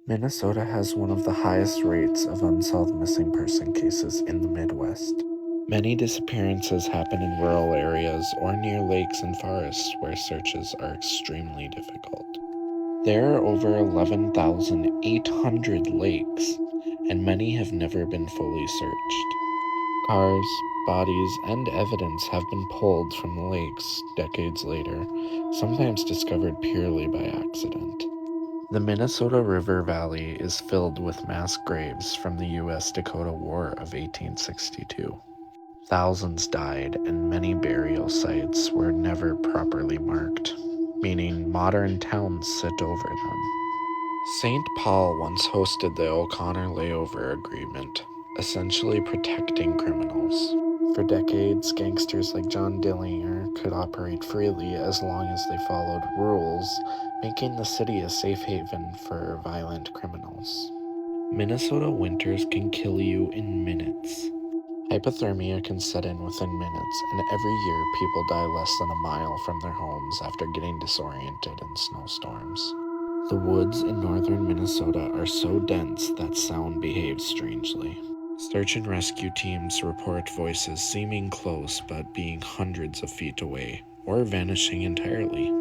Minnesota has one of the highest rates of unsolved missing person cases in the Midwest. Many disappearances happen in rural areas or near lakes and forests where searches are extremely difficult. There are over 11,800 lakes, and many have never been fully searched. Cars, bodies, and evidence have been pulled from the lakes decades later, sometimes discovered purely by accident. The Minnesota River Valley is filled with mass graves from the U.S.-Dakota War of 1862. Thousands died, and many burial sites were never properly marked, meaning modern towns sit over them. St. Paul once hosted the O'Connor Layover Agreement, essentially protecting criminals. For decades, gangsters like John Dillinger could operate freely as long as they followed rules, making the city a safe haven for violent criminals. Minnesota winters can kill you in minutes. Hypothermia can set in within minutes, and every year people die less than a mile from their homes after getting disoriented in snowstorms. The woods in northern Minnesota are so dense that sound behaves strangely. Search and rescue teams report voices seeming close but being hundreds of feet away, or vanishing entirely.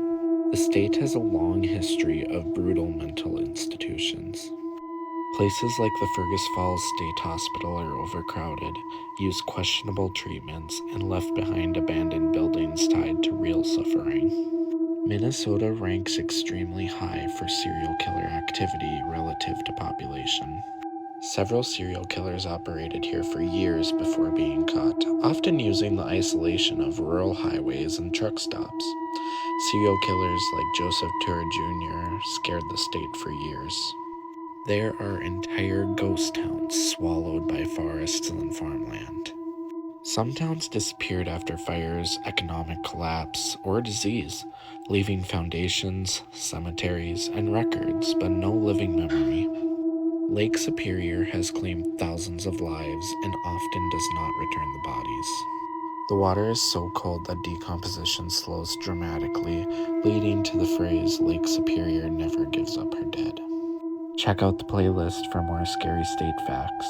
The state has a long history of brutal mental institutions. Places like the Fergus Falls State Hospital are overcrowded, use questionable treatments, and left behind abandoned buildings tied to real suffering. Minnesota ranks extremely high for serial killer activity relative to population. Several serial killers operated here for years before being caught, often using the isolation of rural highways and truck stops. Serial killers like Joseph Tuer Jr. scared the state for years. There are entire ghost towns swallowed by forests and farmland. Some towns disappeared after fires, economic collapse, or disease, leaving foundations, cemeteries, and records, but no living memory. Lake Superior has claimed thousands of lives and often does not return the bodies. The water is so cold that decomposition slows dramatically, leading to the phrase Lake Superior never gives up her dead. Check out the playlist for more scary state facts.